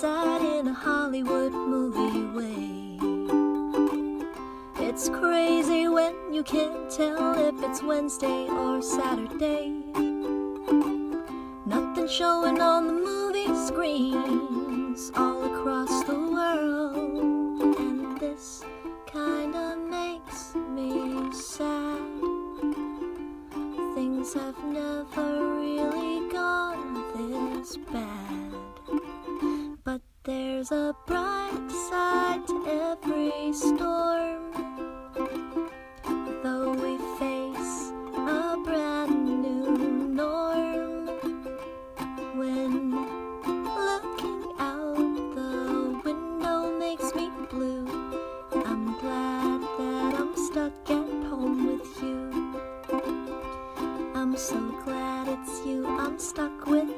sad in a Hollywood movie way. It's crazy when you can't tell if it's Wednesday or Saturday. Nothing showing on the movie screens all across the world, and this kinda makes me sad. Things have never really gone this bad, but there's a bright side to every storm. Though we face a brand new norm, when looking out the window makes me blue, I'm glad that I'm stuck at home with you. I'm so glad it's you I'm stuck with